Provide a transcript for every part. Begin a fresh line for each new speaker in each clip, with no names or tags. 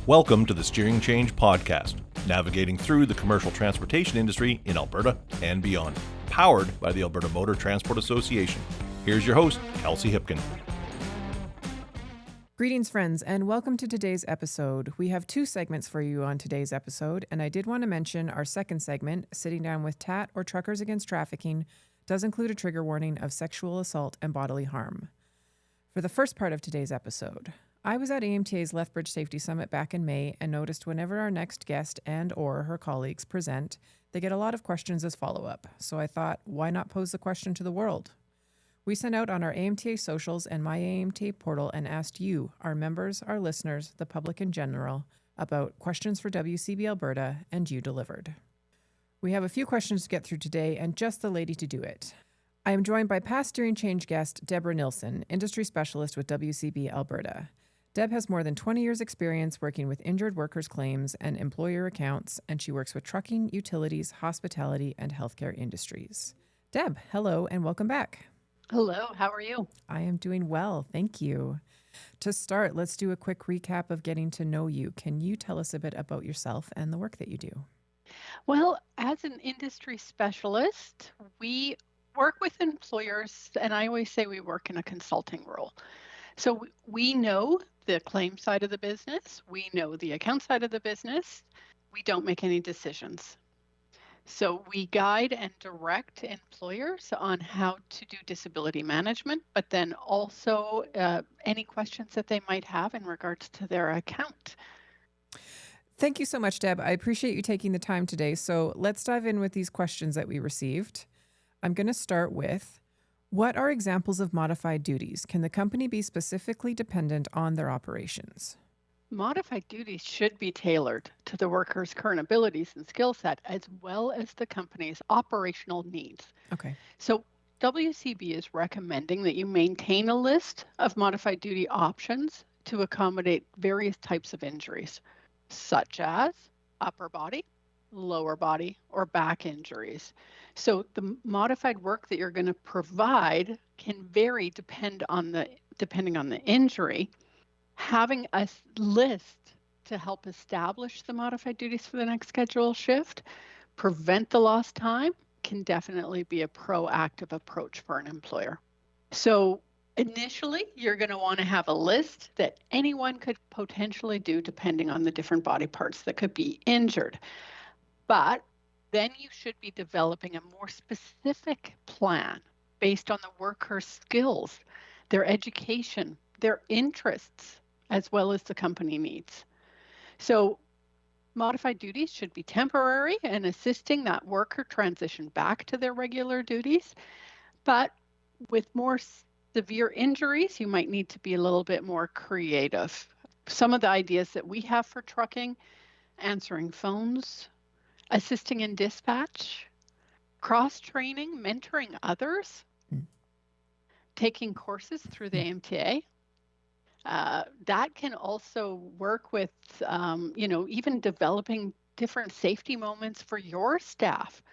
Welcome to the Steering Change Podcast, navigating through the commercial transportation industry in Alberta and beyond, powered by the Alberta Motor Transport Association. Here's your host, Kelsey Hipkin.
Greetings, friends, and welcome to today's episode. We have two segments for you on today's episode, and I did want to mention our second segment, Sitting Down with TAT or Truckers Against Trafficking, does include a trigger warning of sexual assault and bodily harm. For the first part of today's episode, I was at AMTA's Lethbridge Safety Summit back in May and noticed whenever our next guest and or her colleagues present, they get a lot of questions as follow-up. So I thought, why not pose the question to the world? We sent out on our AMTA socials and myAMTA portal and asked you, our members, our listeners, the public in general, about questions for WCB-Alberta, and you delivered. We have a few questions to get through today and just the lady to do it. I am joined by past Steering Change guest Deborah Nilsen, industry specialist with WCB-Alberta. Deb has more than 20 years' experience working with injured workers' claims and employer accounts, and she works with trucking, utilities, hospitality, and healthcare industries. Deb, hello and welcome back.
Hello, how are you?
I am doing well, thank you. To start, let's do a quick recap of getting to know you. Can you tell us a bit about yourself and the work that you do?
Well, as an industry specialist, we work with employers, and I always say we work in a consulting role. So we know the claim side of the business, we know the account side of the business, we don't make any decisions. So we guide and direct employers on how to do disability management, but then also any questions that they might have in regards to their account.
Thank you so much, Deb. I appreciate you taking the time today. So let's dive in with these questions that we received. I'm going to start with, what are examples of modified duties? Can the company be specifically dependent on their operations?
Modified duties should be tailored to the worker's current abilities and skill set, as well as the company's operational needs.
Okay.
So WCB is recommending that you maintain a list of modified duty options to accommodate various types of injuries, such as upper body, lower body, or back injuries. So the modified work that you're going to provide can vary depending on the injury. Having a list to help establish the modified duties for the next schedule shift, prevent the lost time, can definitely be a proactive approach for an employer. So initially, you're going to want to have a list that anyone could potentially do depending on the different body parts that could be injured. But then you should be developing a more specific plan based on the worker's skills, their education, their interests, as well as the company needs. So modified duties should be temporary and assisting that worker transition back to their regular duties. But with more severe injuries, you might need to be a little bit more creative. Some of the ideas that we have for trucking: answering phones, assisting in dispatch, cross-training, mentoring others, taking courses through the AMTA. That can also work with, even developing different safety moments for your staff.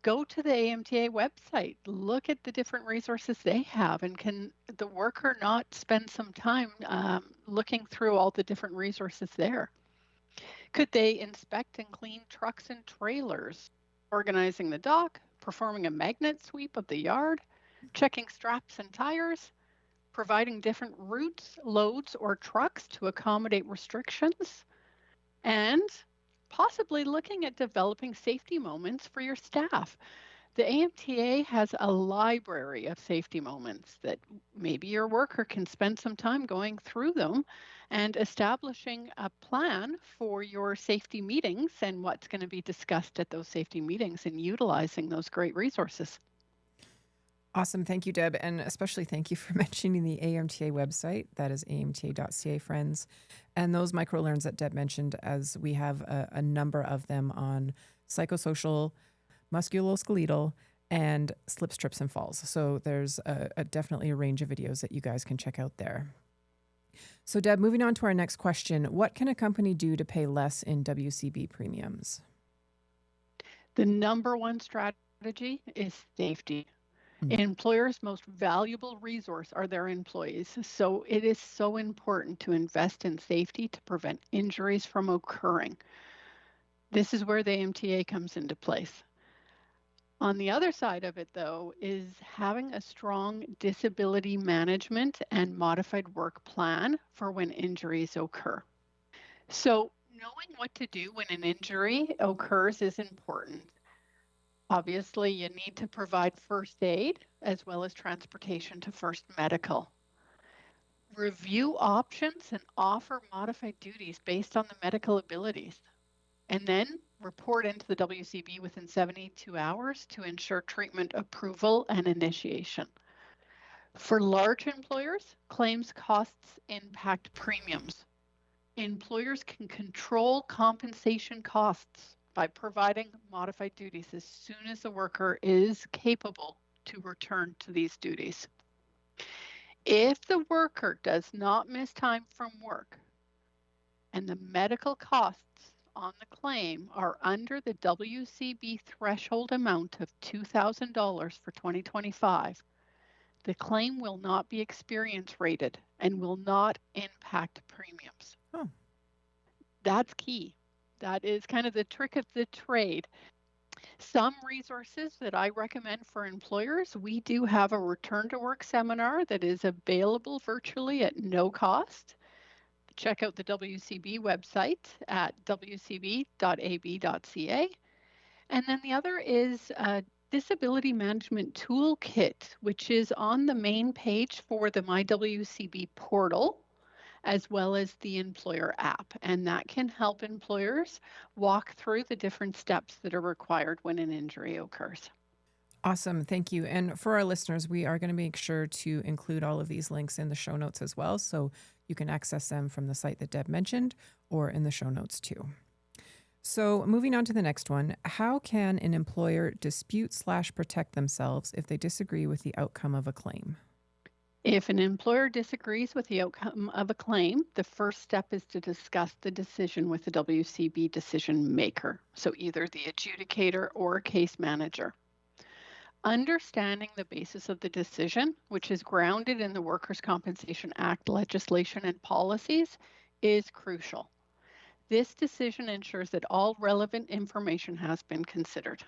Go to the AMTA website, look at the different resources they have, and can the worker not spend some time looking through all the different resources there? Could they inspect and clean trucks and trailers, organizing the dock, performing a magnet sweep of the yard, checking straps and tires, providing different routes, loads, or trucks to accommodate restrictions, and possibly looking at developing safety moments for your staff? The AMTA has a library of safety moments that maybe your worker can spend some time going through them and establishing a plan for your safety meetings and what's going to be discussed at those safety meetings and utilizing those great resources.
Awesome. Thank you, Deb. And especially thank you for mentioning the AMTA website. That is amta.ca, friends. And those microlearns that Deb mentioned, as we have a number of them on psychosocial, musculoskeletal, and slips, trips, and falls. So there's definitely a range of videos that you guys can check out there. So Deb, moving on to our next question, what can a company do to pay less in WCB premiums?
The number one strategy is safety. Employers' most valuable resource are their employees. So it is so important to invest in safety to prevent injuries from occurring. This is where the AMTA comes into place. On the other side of it, though, is having a strong disability management and modified work plan for when injuries occur. So knowing what to do when an injury occurs is important. Obviously, you need to provide first aid as well as transportation to first medical. Review options and offer modified duties based on the medical abilities. And then report into the WCB within 72 hours to ensure treatment approval and initiation. For large employers, claims costs impact premiums. Employers can control compensation costs by providing modified duties as soon as the worker is capable to return to these duties. If the worker does not miss time from work and the medical costs on the claim are under the WCB threshold amount of $2,000 for 2025, the claim will not be experience rated and will not impact premiums.
Oh.
That's key. That is kind of the trick of the trade. Some resources that I recommend for employers, we do have a return to work seminar that is available virtually at no cost. Check out the WCB website at wcb.ab.ca. And then the other is a disability management toolkit, which is on the main page for the myWCB portal, as well as the employer app. And that can help employers walk through the different steps that are required when an injury occurs.
Awesome. Thank you. And for our listeners, we are going to make sure to include all of these links in the show notes as well. So you can access them from the site that Deb mentioned or in the show notes too. So moving on to the next one, how can an employer dispute/protect themselves if they disagree with the outcome of a claim?
If an employer disagrees with the outcome of a claim, the first step is to discuss the decision with the WCB decision maker, so either the adjudicator or a case manager. Understanding the basis of the decision, which is grounded in the Workers' Compensation Act legislation and policies, is crucial. This decision ensures that all relevant information has been considered.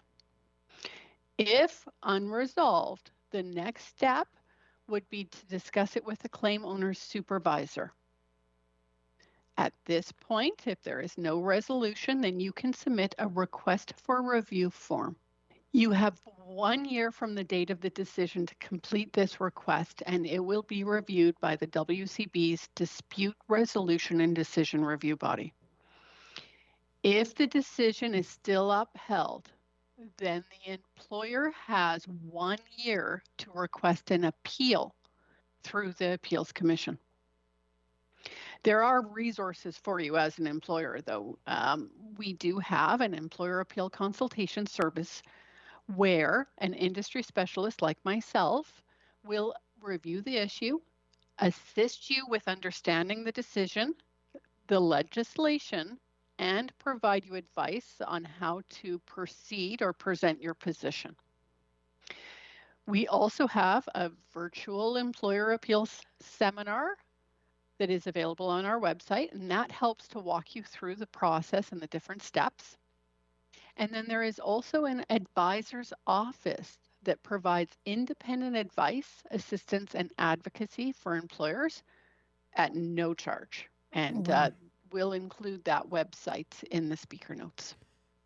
If unresolved, the next step would be to discuss it with the claim owner's supervisor. At this point, if there is no resolution, then you can submit a request for review form. You have 1 year from the date of the decision to complete this request, and it will be reviewed by the WCB's Dispute Resolution and Decision Review Body. If the decision is still upheld, then the employer has 1 year to request an appeal through the Appeals Commission. There are resources for you as an employer, though. We do have an employer appeal consultation service where an industry specialist like myself will review the issue, assist you with understanding the decision, the legislation, and provide you advice on how to proceed or present your position. We also have a virtual employer appeals seminar that is available on our website, and that helps to walk you through the process and the different steps. And then there is also an advisor's office that provides independent advice, assistance, and advocacy for employers at no charge. And we'll include that website in the speaker notes.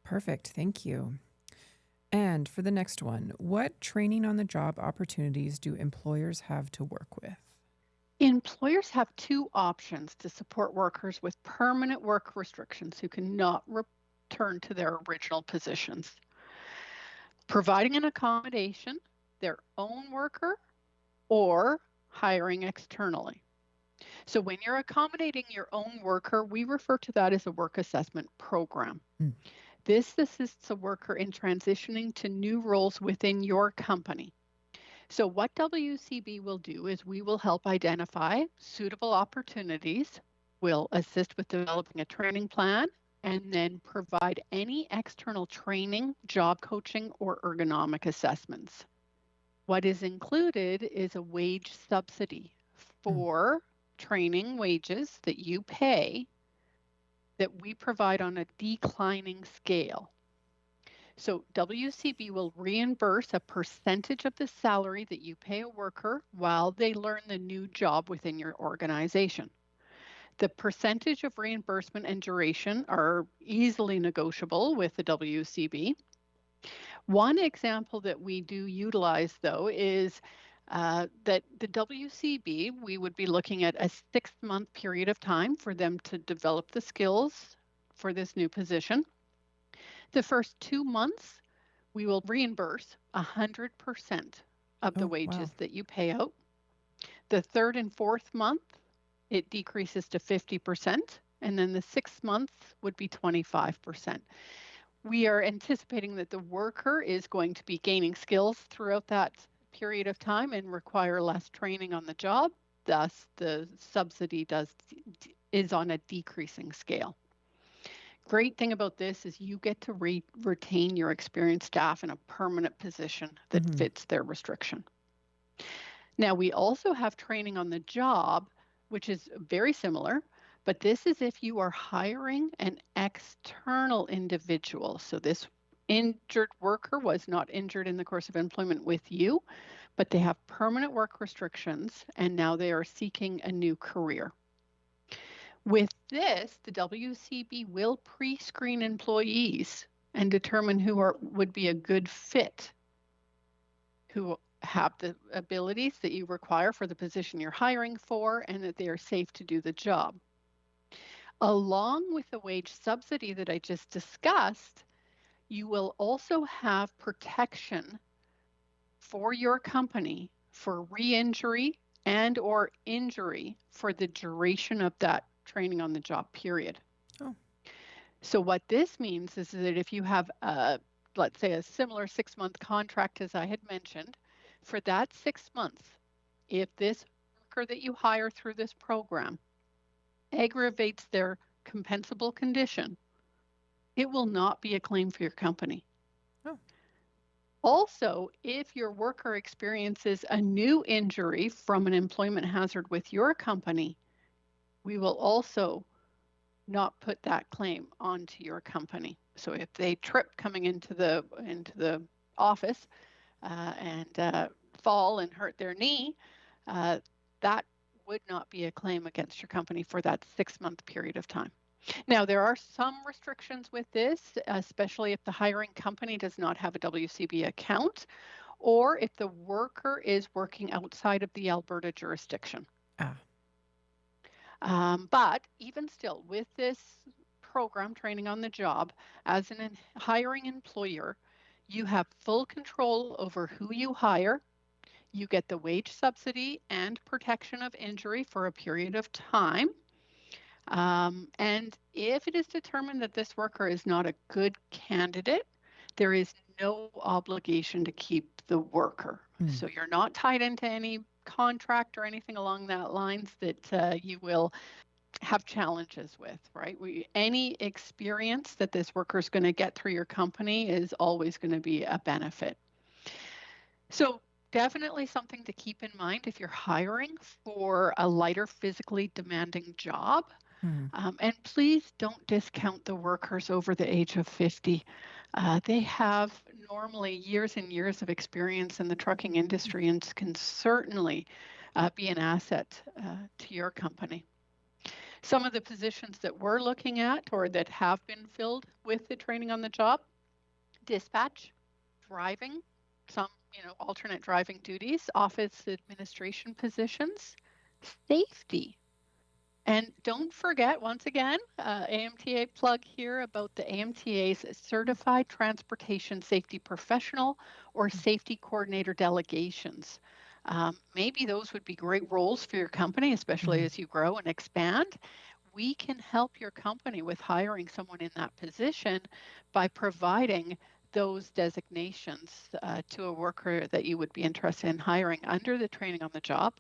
Perfect. Thank you. And for the next one, what training on the job opportunities do employers have to work with?
Employers have two options to support workers with permanent work restrictions who cannot return to their original positions. Providing an accommodation, their own worker, or hiring externally. So when you're accommodating your own worker, we refer to that as a work assessment program. This assists a worker in transitioning to new roles within your company. So what WCB will do is we will help identify suitable opportunities, we'll assist with developing a training plan, and then provide any external training, job coaching, or ergonomic assessments. What is included is a wage subsidy for training wages that you pay that we provide on a declining scale. So WCB will reimburse a percentage of the salary that you pay a worker while they learn the new job within your organization. The percentage of reimbursement and duration are easily negotiable with the WCB. One example that we do utilize, though, is that the WCB, we would be looking at a 6-month period of time for them to develop the skills for this new position. The first 2 months, we will reimburse 100% of the wages that you pay out. The third and fourth month, it decreases to 50%, and then the 6th month would be 25%. We are anticipating that the worker is going to be gaining skills throughout that period of time and require less training on the job. Thus, the subsidy is on a decreasing scale. Great thing about this is you get to retain your experienced staff in a permanent position that fits their restriction. Now, we also have training on the job, which is very similar, but this is if you are hiring an external individual. So this injured worker was not injured in the course of employment with you, but they have permanent work restrictions, and now they are seeking a new career. With this, the WCB will pre-screen employees and determine who would be a good fit, who have the abilities that you require for the position you're hiring for, and that they are safe to do the job. Along with the wage subsidy that I just discussed, you will also have protection for your company for re-injury and or injury for the duration of that training on the job period. So what this means is that if you have, let's say, a similar 6-month contract as I had mentioned, for that 6 months, if this worker that you hire through this program aggravates their compensable condition, it will not be a claim for your company. Also, if your worker experiences a new injury from an employment hazard with your company, we will also not put that claim onto your company. So if they trip coming into the office and fall and hurt their knee, that would not be a claim against your company for that 6-month period of time. Now, there are some restrictions with this, especially if the hiring company does not have a WCB account or if the worker is working outside of the Alberta jurisdiction. But even still, with this program, training on the job, as an hiring employer, you have full control over who you hire. You get the wage subsidy and protection of injury for a period of time. And if it is determined that this worker is not a good candidate, there is no obligation to keep the worker. So you're not tied into any contract or anything along that lines that you will have challenges with, right? Any experience that this worker is going to get through your company is always going to be a benefit. So definitely something to keep in mind if you're hiring for a lighter physically demanding job. And please don't discount the workers over the age of 50. They have normally years and years of experience in the trucking industry and can certainly be an asset to your company. Some of the positions that we're looking at or that have been filled with the training on the job: dispatch, driving, some alternate driving duties, office administration positions, safety. And don't forget, once again, AMTA plug here about the AMTA's Certified Transportation Safety Professional or Safety Coordinator delegations. Maybe those would be great roles for your company, especially as you grow and expand. We can help your company with hiring someone in that position by providing those designations to a worker that you would be interested in hiring under the training on the job,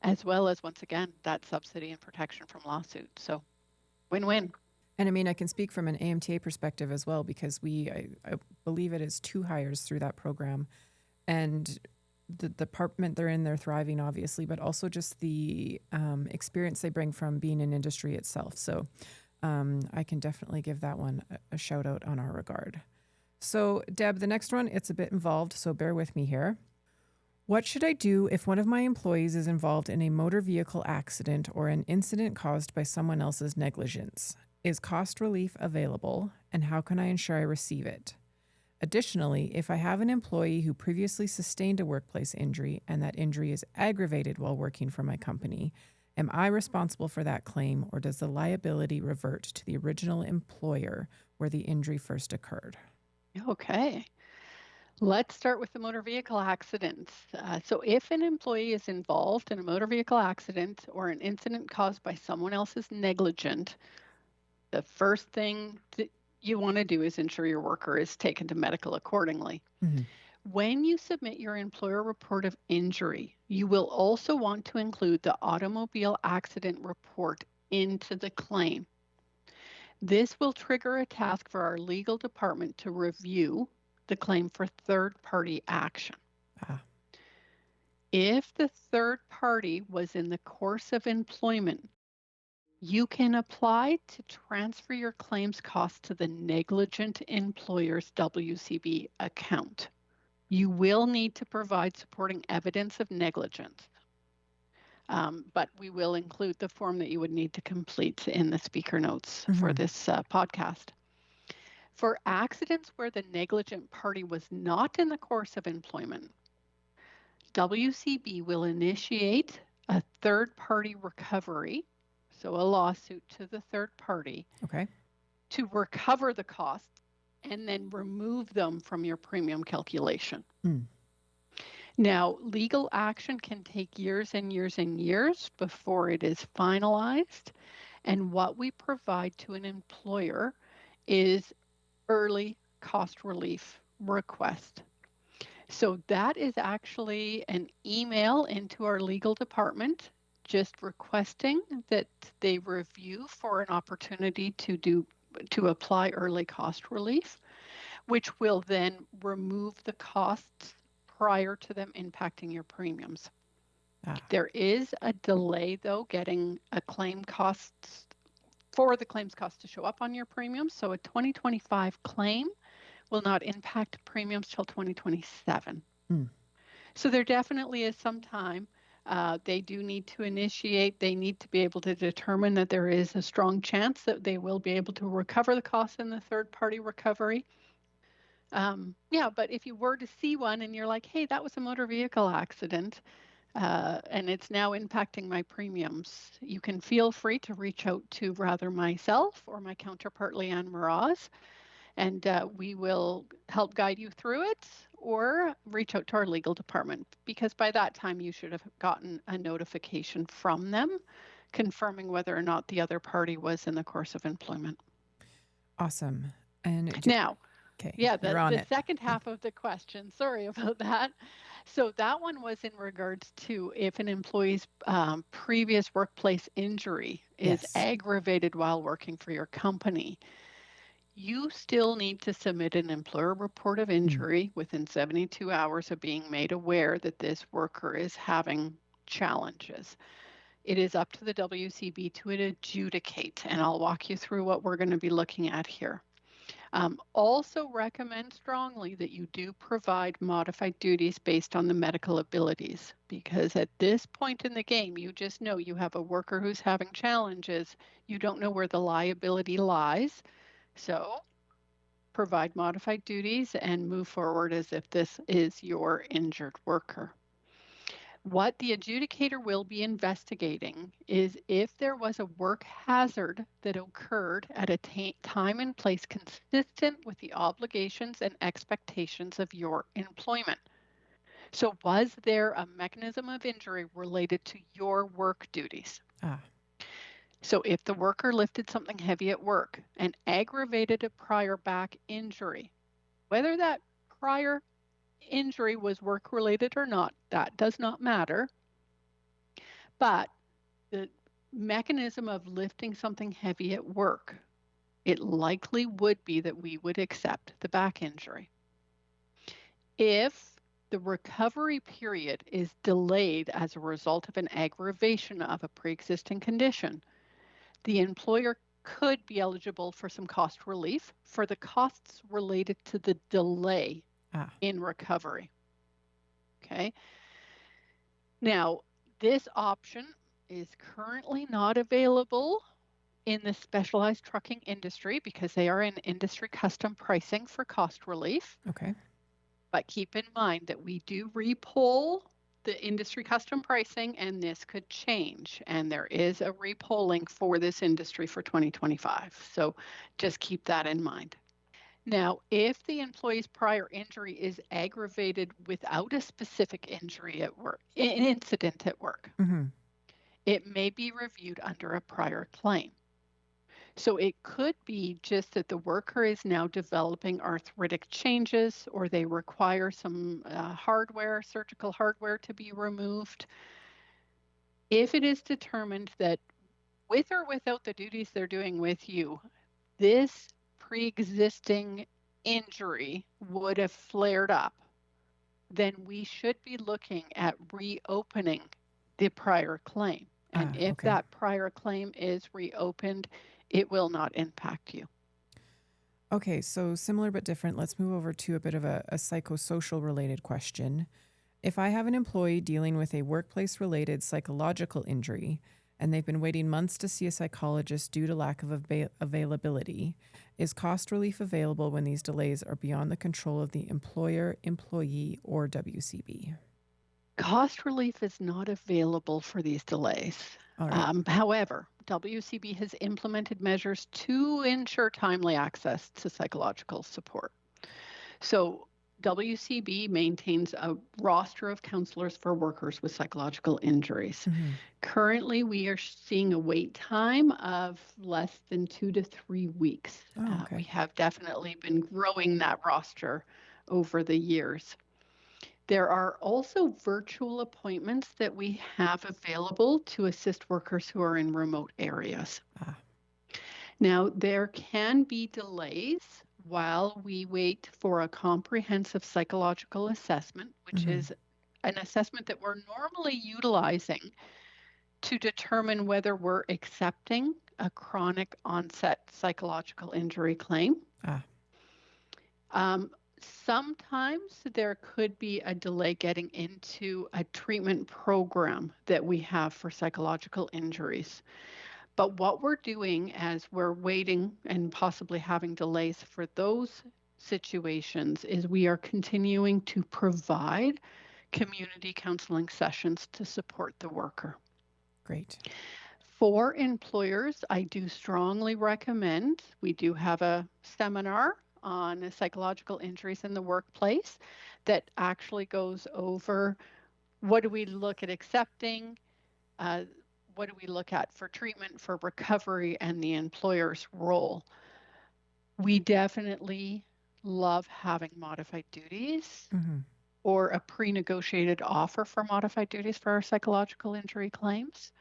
as well as, once again, that subsidy and protection from lawsuits. So win-win.
And I mean, I can speak from an AMTA perspective as well, because I believe it is 2 hires through that program. And the department they're in, they're thriving, obviously, but also just the experience they bring from being in industry itself. So I can definitely give that one a shout out on our regard. So Deb, the next one, it's a bit involved, so bear with me here. What should I do if one of my employees is involved in a motor vehicle accident or an incident caused by someone else's negligence? Is cost relief available, and how can I ensure I receive it? Additionally, if I have an employee who previously sustained a workplace injury and that injury is aggravated while working for my company, am I responsible for that claim, or does the liability revert to the original employer where the injury first occurred?
Okay. Let's start with the motor vehicle accidents. So if an employee is involved in a motor vehicle accident or an incident caused by someone else's negligence, the first thing that you want to do is ensure your worker is taken to medical accordingly.
Mm-hmm.
When you submit your employer report of injury, you will also want to include the automobile accident report into the claim. This will trigger a task for our legal department to review the claim for third-party action. If the third party was in the course of employment, you can apply to transfer your claims costs to the negligent employer's WCB account. You will need to provide supporting evidence of negligence, but we will include the form that you would need to complete in the speaker notes for this podcast. For accidents where the negligent party was not in the course of employment, WCB will initiate a third-party recovery, so a lawsuit to the third party, to recover the costs and then remove them from your premium calculation. Now, legal action can take years and years and years before it is finalized, and what we provide to an employer is early cost relief request. So that is actually an email into our legal department just requesting that they review for an opportunity to apply early cost relief, which will then remove the costs prior to them impacting your premiums. There is a delay, though, getting a claim costs for the claims cost to show up on your premiums. So a 2025 claim will not impact premiums till 2027. So there definitely is some time. They do need to initiate. They need to be able to determine that there is a strong chance that they will be able to recover the costs in the third-party recovery. But if you were to see one and you're like, hey, that was a motor vehicle accident, and it's now impacting my premiums, you can feel free to reach out to rather myself or my counterpart, Leanne Mraz, and we will help guide you through it, or reach out to our legal department, because by that time you should have gotten a notification from them confirming whether or not the other party was in the course of employment.
Awesome. And
now,
the
second half of the question, sorry about that. So that one was in regards to if an employee's previous workplace injury is aggravated while working for your company. You still need to submit an employer report of injury within 72 hours of being made aware that this worker is having challenges. It is up to the WCB to adjudicate, and I'll walk you through what we're going to be looking at here. Also recommend strongly that you do provide modified duties based on the medical abilities, because at this point in the game, you just know you have a worker who's having challenges. You don't know where the liability lies. So provide modified duties and move forward as if this is your injured worker. What the adjudicator will be investigating is if there was a work hazard that occurred at a time and place consistent with the obligations and expectations of your employment. So was there a mechanism of injury related to your work duties? So if the worker lifted something heavy at work and aggravated a prior back injury, whether that prior injury was work-related or not, that does not matter. But the mechanism of lifting something heavy at work, it likely would be that we would accept the back injury. If the recovery period is delayed as a result of an aggravation of a pre-existing condition, the employer could be eligible for some cost relief for the costs related to the delay in recovery. Okay. Now, this option is currently not available in the specialized trucking industry because they are in industry custom pricing for cost relief.
Okay.
But keep in mind that we do repoll the industry custom pricing, and this could change. And there is a repolling for this industry for 2025. So just keep that in mind. Now, if the employee's prior injury is aggravated without a specific injury at work, an incident at work, it may be reviewed under a prior claim. So it could be just that the worker is now developing arthritic changes, or they require some surgical hardware to be removed. If it is determined that with or without the duties they're doing with you, this pre-existing injury would have flared up, then we should be looking at reopening the prior claim. And if that prior claim is reopened, it will not impact you.
Okay, so similar but different. Let's move over to a bit of a psychosocial related question. If I have an employee dealing with a workplace related psychological injury and they've been waiting months to see a psychologist due to lack of availability, is cost relief available when these delays are beyond the control of the employer, employee, or WCB?
Cost relief is not available for these delays. Right. However, WCB has implemented measures to ensure timely access to psychological support. So WCB maintains a roster of counselors for workers with psychological injuries. Currently, we are seeing a wait time of less than 2 to 3 weeks. We have definitely been growing that roster over the years. There are also virtual appointments that we have available to assist workers who are in remote areas. Now, there can be delays while we wait for a comprehensive psychological assessment, which is an assessment that we're normally utilizing to determine whether we're accepting a chronic onset psychological injury claim. Sometimes there could be a delay getting into a treatment program that we have for psychological injuries. But what we're doing as we're waiting and possibly having delays for those situations is we are continuing to provide community counseling sessions to support the worker.
Great.
For employers, I do strongly recommend, we do have a seminar on psychological injuries in the workplace that actually goes over what do we look at accepting, what do we look at for treatment, for recovery, and the employer's role. We definitely love having modified duties or a pre-negotiated offer for modified duties for our psychological injury claims.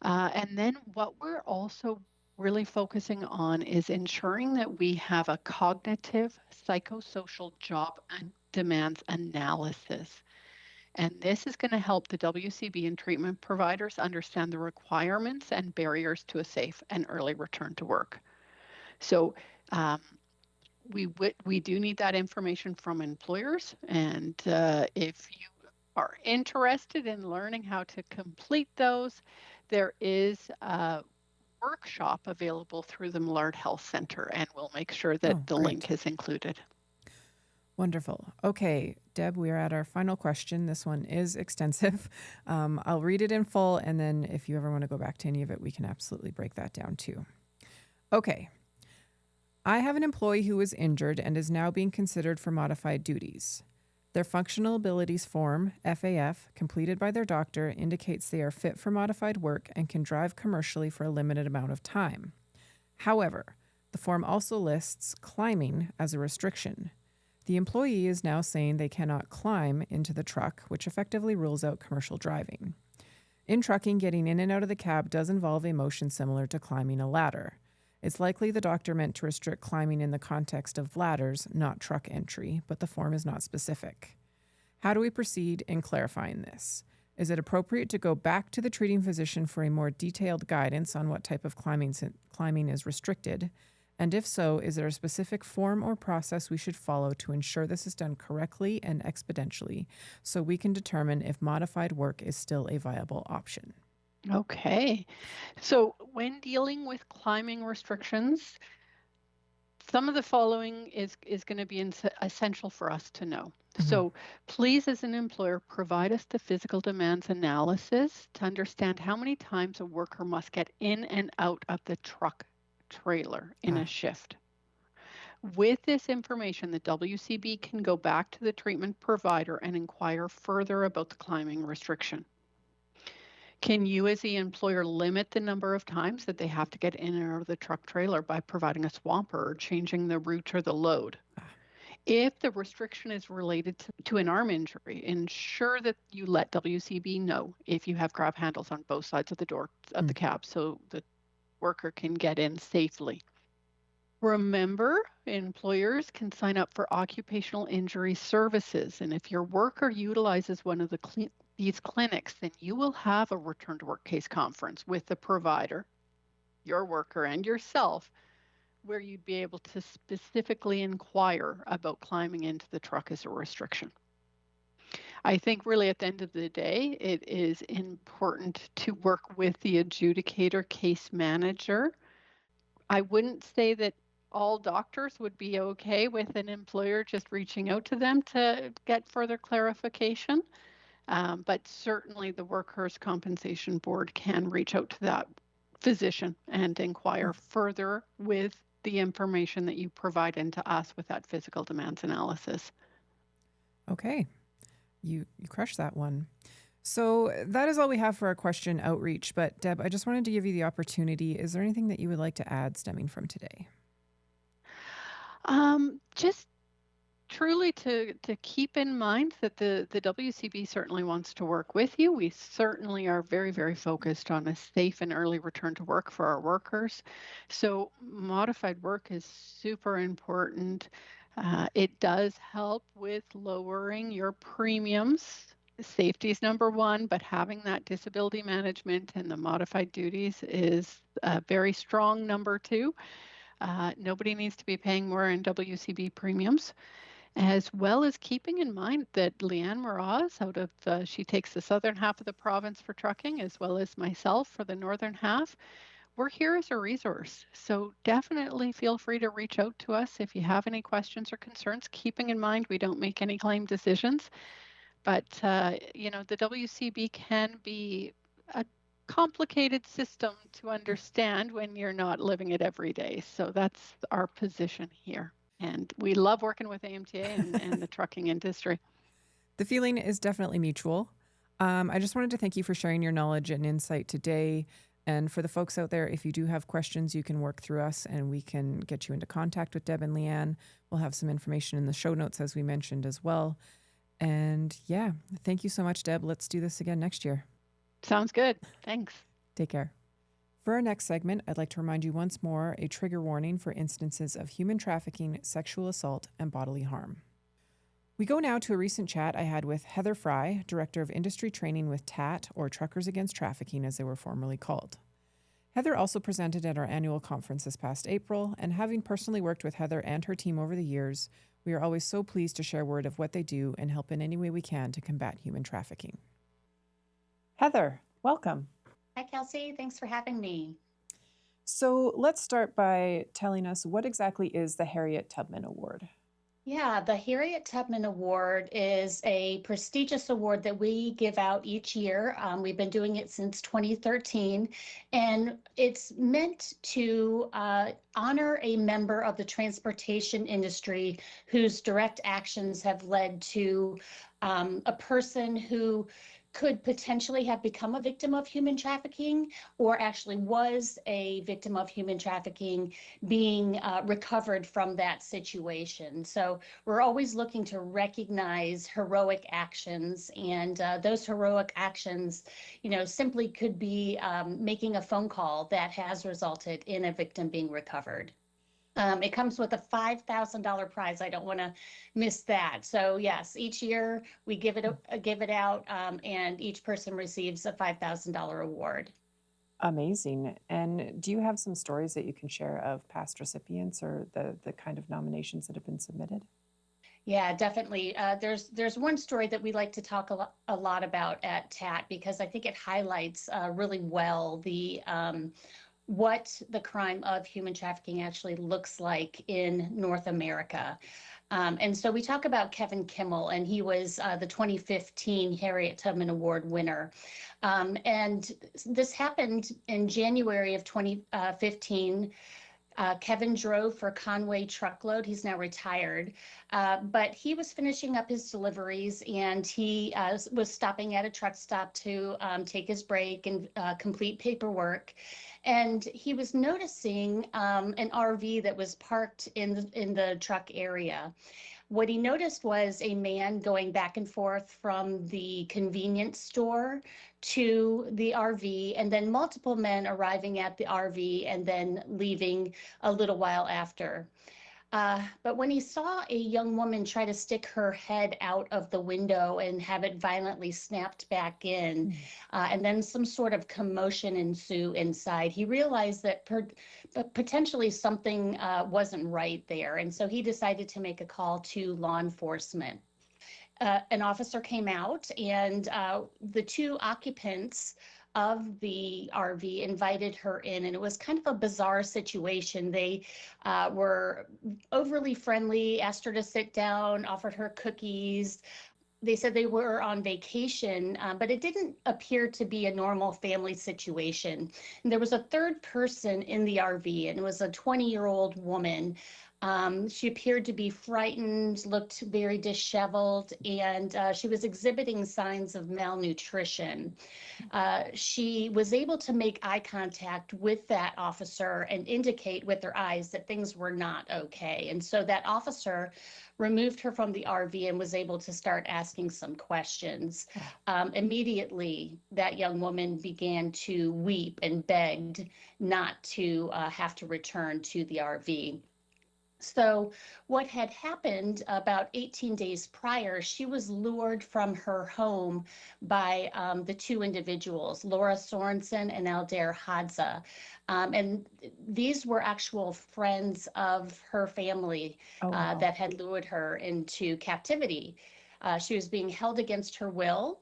And then what we're also really focusing on is ensuring that we have a cognitive psychosocial job and demands analysis. And this is going to help the WCB and treatment providers understand the requirements and barriers to a safe and early return to work. So we do need that information from employers. And if you are interested in learning how to complete those, there is a workshop available through the Millard Health Center, and we'll make sure that the link is included.
Wonderful. Okay, Deb, we are at our final question. This one is extensive. I'll read it in full, and then if you ever want to go back to any of it, we can absolutely break that down too. Okay. I have an employee who was injured and is now being considered for modified duties. Their functional abilities form, FAF, completed by their doctor, indicates they are fit for modified work and can drive commercially for a limited amount of time. However, the form also lists climbing as a restriction. The employee is now saying they cannot climb into the truck, which effectively rules out commercial driving. In trucking, getting in and out of the cab does involve a motion similar to climbing a ladder. It's likely the doctor meant to restrict climbing in the context of ladders, not truck entry, but the form is not specific. How do we proceed in clarifying this? Is it appropriate to go back to the treating physician for a more detailed guidance on what type of climbing is restricted? And if so, is there a specific form or process we should follow to ensure this is done correctly and exponentially so we can determine if modified work is still a viable option?
Okay. So when dealing with climbing restrictions, some of the following is going to be essential for us to know. So please, as an employer, provide us the physical demands analysis to understand how many times a worker must get in and out of the truck trailer in a shift. With this information, the WCB can go back to the treatment provider and inquire further about the climbing restriction. Can you, as the employer, limit the number of times that they have to get in and out of the truck trailer by providing a swamper or changing the route or the load? If the restriction is related to an arm injury, ensure that you let WCB know if you have grab handles on both sides of the door of the cab so the worker can get in safely. Remember, employers can sign up for occupational injury services, and if your worker utilizes one of these clinics, then you will have a return to work case conference with the provider, your worker, and yourself, where you'd be able to specifically inquire about climbing into the truck as a restriction. I think really at the end of the day, it is important to work with the adjudicator case manager. I wouldn't say that all doctors would be okay with an employer just reaching out to them to get further clarification. But certainly the Workers' Compensation Board can reach out to that physician and inquire further with the information that you provide into us with that physical demands analysis.
Okay, you crushed that one. So that is all we have for our question outreach. But Deb, I just wanted to give you the opportunity. Is there anything that you would like to add stemming from today?
Just truly to keep in mind that the WCB certainly wants to work with you. We certainly are very, very focused on a safe and early return to work for our workers. So modified work is super important. It does help with lowering your premiums. Safety is number one, but having that disability management and the modified duties is a very strong number two. Nobody needs to be paying more in WCB premiums, as well as keeping in mind that Leanne Mraz she takes the southern half of the province for trucking, as well as myself for the northern half. We're here as a resource. So definitely feel free to reach out to us if you have any questions or concerns, keeping in mind we don't make any claim decisions. But, the WCB can be a complicated system to understand when you're not living it every day. So that's our position here. And we love working with AMTA and the trucking industry.
The feeling is definitely mutual. I just wanted to thank you for sharing your knowledge and insight today. And for the folks out there, if you do have questions, you can work through us and we can get you into contact with Deb and Leanne. We'll have some information in the show notes, as we mentioned as well. And yeah, thank you so much, Deb. Let's do this again next year.
Sounds good. Thanks.
Take care. For our next segment, I'd like to remind you once more a trigger warning for instances of human trafficking, sexual assault, and bodily harm. We go now to a recent chat I had with Heather Fry, Director of Industry Training with TAT, or Truckers Against Trafficking as they were formerly called. Heather also presented at our annual conference this past April, and having personally worked with Heather and her team over the years, we are always so pleased to share word of what they do and help in any way we can to combat human trafficking. Heather, welcome.
Hi, Kelsey. Thanks for having me.
So let's start by telling us what exactly is the Harriet Tubman Award?
Yeah, the Harriet Tubman Award is a prestigious award that we give out each year. We've been doing it since 2013, and it's meant to honor a member of the transportation industry whose direct actions have led to a person who could potentially have become a victim of human trafficking or actually was a victim of human trafficking being recovered from that situation. So we're always looking to recognize heroic actions, and those heroic actions, simply could be making a phone call that has resulted in a victim being recovered. It comes with a $5,000 prize. I don't want to miss that. So yes, each year we give it out, and each person receives a $5,000 award.
Amazing. And do you have some stories that you can share of past recipients or the kind of nominations that have been submitted?
Yeah, definitely. There's one story that we like to talk a lot about at TAT because I think it highlights really well the what the crime of human trafficking actually looks like in North America. And so we talk about Kevin Kimmel, and he was the 2015 Harriet Tubman Award winner. And this happened in January of 2015. Kevin drove for Conway Truckload. He's now retired, but he was finishing up his deliveries, and he was stopping at a truck stop to take his break and complete paperwork. And he was noticing an RV that was parked in the truck area. What he noticed was a man going back and forth from the convenience store to the RV, and then multiple men arriving at the RV and then leaving a little while after. But when he saw a young woman try to stick her head out of the window and have it violently snapped back in, and then some sort of commotion ensue inside, he realized that potentially something wasn't right there. And so he decided to make a call to law enforcement. An officer came out, and the two occupants of the RV invited her in, and it was kind of a bizarre situation. They were overly friendly, asked her to sit down, offered her cookies. They said they were on vacation, but it didn't appear to be a normal family situation. And there was a third person in the RV, and it was a 20-year-old woman. She appeared to be frightened, looked very disheveled, and she was exhibiting signs of malnutrition. She was able to make eye contact with that officer and indicate with her eyes that things were not okay. And so that officer removed her from the RV and was able to start asking some questions. Immediately, that young woman began to weep and begged not to have to return to the RV. So what had happened about 18 days prior, she was lured from her home by the two individuals, Laura Sorensen and Aldair Hadza. And these were actual friends of her family
Wow.
that had lured her into captivity. She was being held against her will.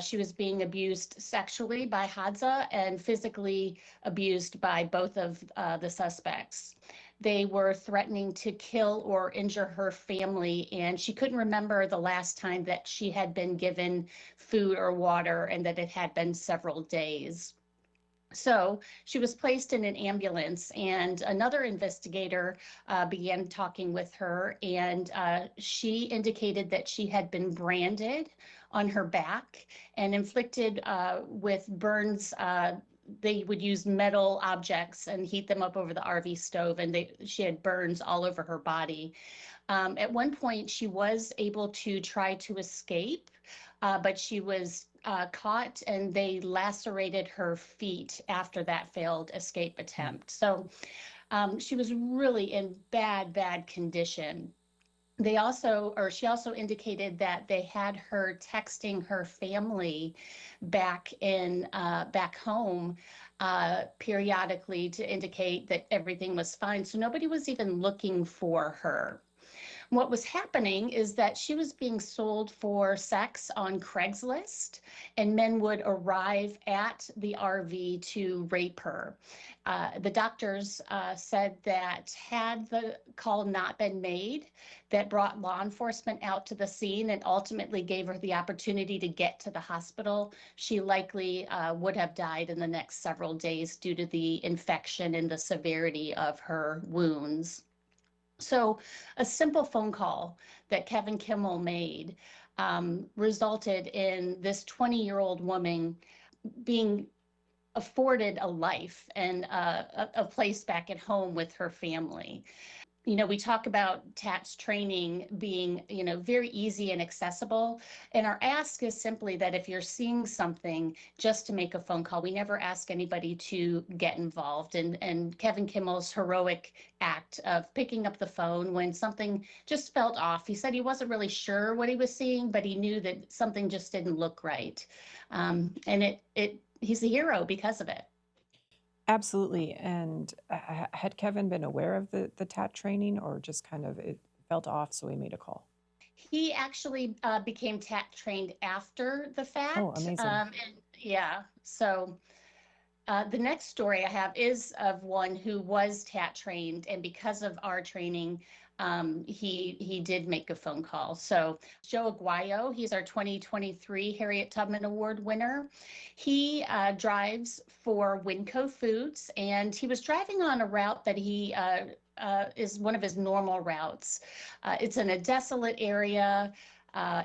She was being abused sexually by Hadza and physically abused by both of the suspects. They were threatening to kill or injure her family, and she couldn't remember the last time that she had been given food or water, and that it had been several days. So she was placed in an ambulance, and another investigator began talking with her, and she indicated that she had been branded on her back and inflicted with burns. They would use metal objects and heat them up over the RV stove, and she had burns all over her body. At one point, she was able to try to escape, but she was caught, and they lacerated her feet after that failed escape attempt. So she was really in bad condition. She also indicated that they had her texting her family back home periodically to indicate that everything was fine. So nobody was even looking for her. What was happening is that she was being sold for sex on Craigslist, and men would arrive at the RV to rape her. The doctors said that had the call not been made, that brought law enforcement out to the scene and ultimately gave her the opportunity to get to the hospital, she likely would have died in the next several days due to the infection and the severity of her wounds. So a simple phone call that Kevin Kimmel made resulted in this 20-year-old woman being afforded a life and a place back at home with her family. we talk about TAT's training being, very easy and accessible. And our ask is simply that if you're seeing something, just to make a phone call. We never ask anybody to get involved. And Kevin Kimmel's heroic act of picking up the phone when something just felt off. He said he wasn't really sure what he was seeing, but he knew that something just didn't look right. And he's a hero because of it.
Absolutely. And had Kevin been aware of the TAT training, or just kind of it felt off, so he made a call?
He actually became TAT trained after the fact.
Oh, amazing.
And yeah, so the next story I have is of one who was TAT trained, and because of our training, he did make a phone call. So Joe Aguayo, he's our 2023 Harriet Tubman Award winner. He drives for Winco Foods, and he was driving on a route that he is one of his normal routes. It's in a desolate area.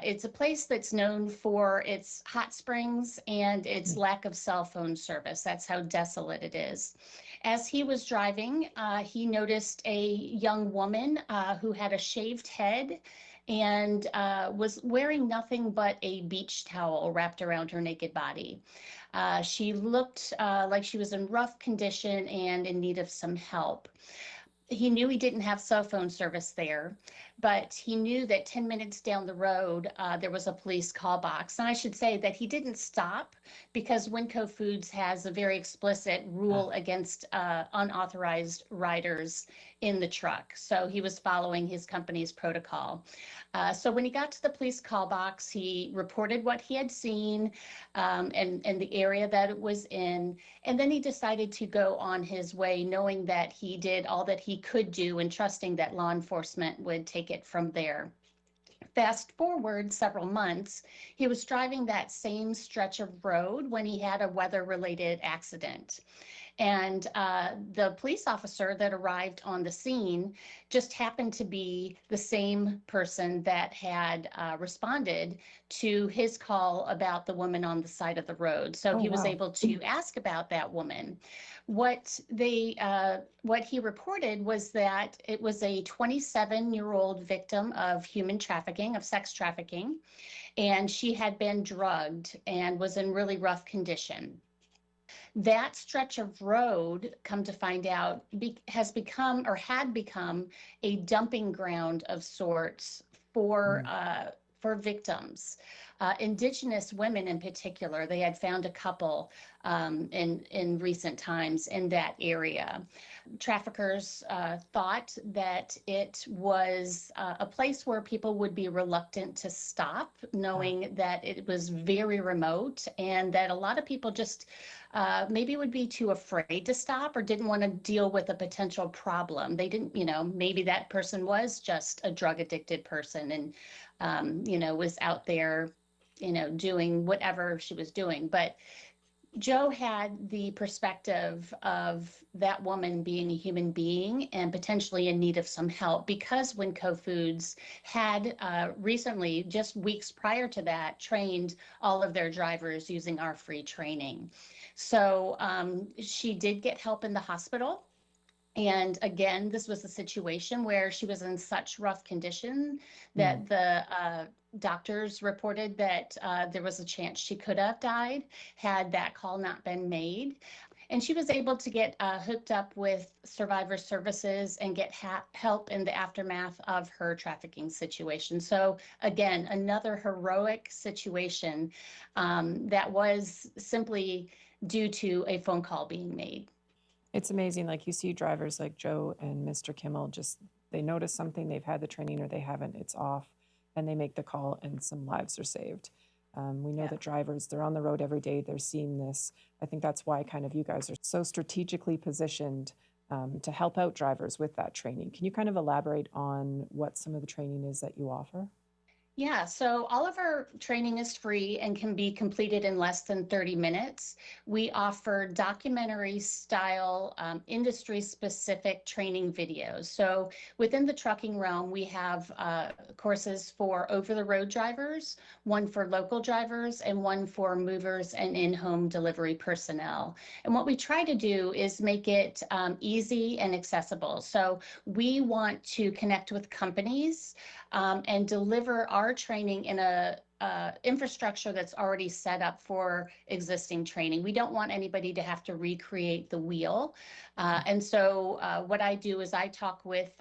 It's a place that's known for its hot springs and its lack of cell phone service. That's how desolate it is. As he was driving, he noticed a young woman who had a shaved head and was wearing nothing but a beach towel wrapped around her naked body. She looked like she was in rough condition and in need of some help. He knew he didn't have cell phone service there, but he knew that 10 minutes down the road, there was a police call box. And I should say that he didn't stop because Winco Foods has a very explicit rule against unauthorized riders in the truck. So he was following his company's protocol. So when he got to the police call box, he reported what he had seen and the area that it was in. And then he decided to go on his way, knowing that he did all that he could do and trusting that law enforcement would take it from there. Fast forward several months, he was driving that same stretch of road when he had a weather-related accident. And the police officer that arrived on the scene just happened to be the same person that had responded to his call about the woman on the side of the road. So he was able to ask about that woman. What he reported was that it was a 27-year-old victim of human trafficking, of sex trafficking, and she had been drugged and was in really rough condition. That stretch of road, come to find out, has become or had become a dumping ground of sorts for victims. Indigenous women in particular, they had found a couple in recent times in that area. Traffickers thought that it was a place where people would be reluctant to stop, knowing that it was very remote and that a lot of people just maybe would be too afraid to stop or didn't want to deal with a potential problem. They didn't, maybe that person was just a drug addicted person and, was out there, doing whatever she was doing. But Joe had the perspective of that woman being a human being and potentially in need of some help because Winco Foods had recently, just weeks prior to that, trained all of their drivers using our free training. So she did get help in the hospital. And again, this was a situation where she was in such rough condition that the doctors reported that there was a chance she could have died had that call not been made. And she was able to get hooked up with survivor services and get help in the aftermath of her trafficking situation. So again, another heroic situation that was simply due to a phone call being made.
It's amazing. Like you see drivers like Joe and Mr. Kimmel, just they notice something, they've had the training or they haven't, it's off, and they make the call and some lives are saved. We know that drivers, they're on the road every day, they're seeing this. I think that's why kind of you guys are so strategically positioned to help out drivers with that training. Can you kind of elaborate on what some of the training is that you offer?
Yeah, so all of our training is free and can be completed in less than 30 minutes. We offer documentary style, industry specific training videos. So within the trucking realm, we have courses for over the road drivers, one for local drivers, and one for movers and in-home delivery personnel. And what we try to do is make it easy and accessible. So we want to connect with companies and deliver our training in a infrastructure that's already set up for existing training. We don't want anybody to have to recreate the wheel. And so what I do is I talk with,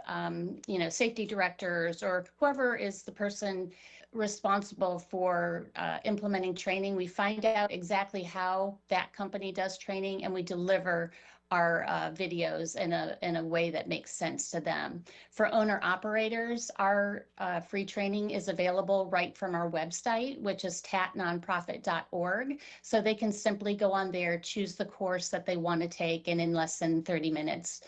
safety directors or whoever is the person responsible for implementing training. We find out exactly how that company does training, and we deliver our videos in a way that makes sense to them. For owner operators, our free training is available right from our website, which is tatnonprofit.org. So they can simply go on there, choose the course that they want to take, and in less than 30 minutes,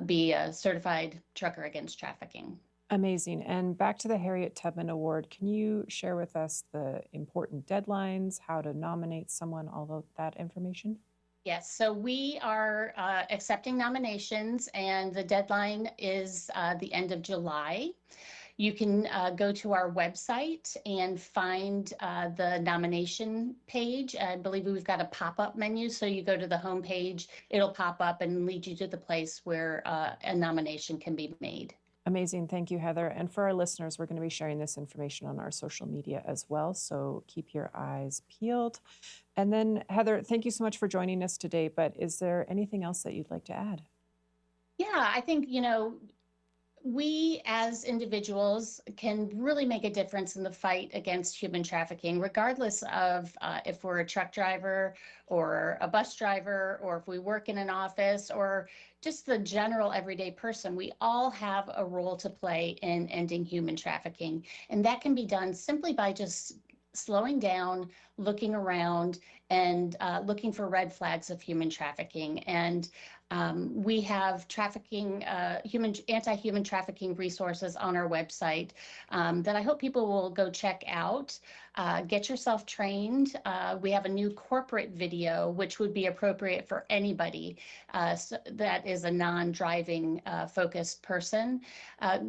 be a certified trucker against trafficking.
Amazing. And back to the Harriet Tubman Award, can you share with us the important deadlines, how to nominate someone, all of that information?
Yes, so we are accepting nominations, and the deadline is the end of July. You can go to our website and find the nomination page. I believe we've got a pop-up menu, so you go to the home page, it'll pop up and lead you to the place where a nomination can be made.
Amazing. Thank you, Heather. And for our listeners, we're going to be sharing this information on our social media as well. So keep your eyes peeled. And then, Heather, thank you so much for joining us today. But is there anything else that you'd like to add?
Yeah, I think, we as individuals can really make a difference in the fight against human trafficking, regardless of if we're a truck driver or a bus driver, or if we work in an office, or just the general everyday person. We all have a role to play in ending human trafficking. And that can be done simply by just slowing down, looking around, and looking for red flags of human trafficking. And we have anti-human trafficking resources on our website that I hope people will go check out. Get yourself trained. We have a new corporate video, which would be appropriate for anybody that is a non-driving focused person.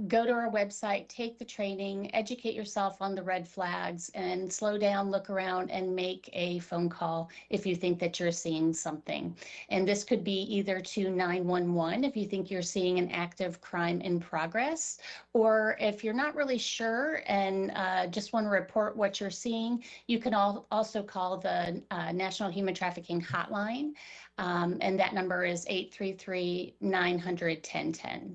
Go to our website, take the training, educate yourself on the red flags, and slow down, look around, and make a phone call if you think that you're seeing something. And this could be either to 911 if you think you're seeing an active crime in progress, or if you're not really sure and just want to report what you're seeing, you can also call the National Human Trafficking Hotline, and that number is 833-900-1010.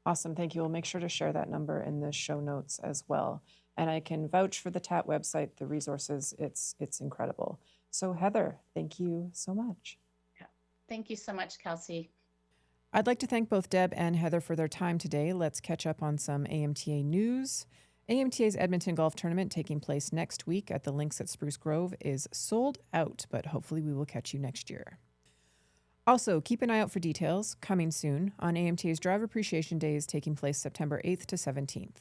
Awesome. Thank you. We'll make sure to share that number in the show notes as well. And I can vouch for the TAT website, the resources. It's incredible. So Heather, thank you so much.
Yeah. Thank you so much, Kelsey.
I'd like to thank both Deb and Heather for their time today. Let's catch up on some AMTA news. AMTA's Edmonton Golf Tournament, taking place next week at the links at Spruce Grove, is sold out, but hopefully we will catch you next year. Also, keep an eye out for details coming soon on AMTA's Driver Appreciation Days, taking place September 8th to 17th.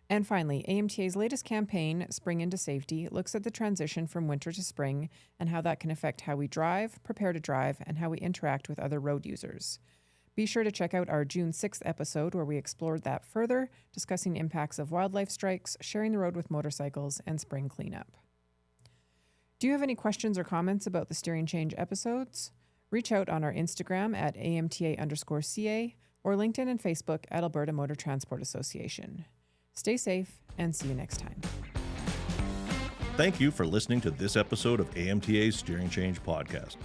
And finally, AMTA's latest campaign, Spring into Safety, looks at the transition from winter to spring and how that can affect how we drive, prepare to drive, and how we interact with other road users. Be sure to check out our June 6th episode where we explored that further, discussing impacts of wildlife strikes, sharing the road with motorcycles, and spring cleanup. Do you have any questions or comments about the Steering Change episodes? Reach out on our Instagram at AMTA_CA or LinkedIn and Facebook at Alberta Motor Transport Association. Stay safe and see you next time.
Thank you for listening to this episode of AMTA's Steering Change podcast.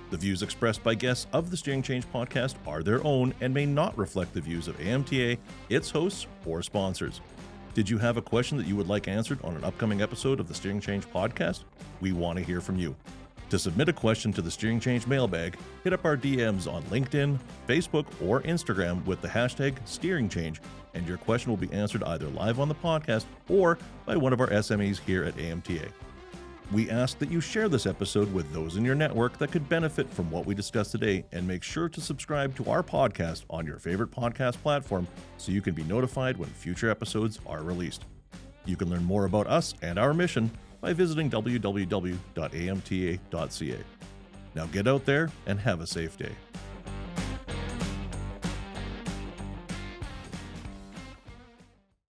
The views expressed by guests of the Steering Change podcast are their own and may not reflect the views of AMTA, its hosts, or sponsors. Did you have a question that you would like answered on an upcoming episode of the Steering Change podcast? We want to hear from you. To submit a question to the Steering Change mailbag, hit up our DMs on LinkedIn, Facebook, or Instagram with the hashtag Steering Change, and your question will be answered either live on the podcast or by one of our SMEs here at AMTA. We ask that you share this episode with those in your network that could benefit from what we discussed today, and make sure to subscribe to our podcast on your favorite podcast platform so you can be notified when future episodes are released. You can learn more about us and our mission by visiting www.amta.ca. Now get out there and have a safe day.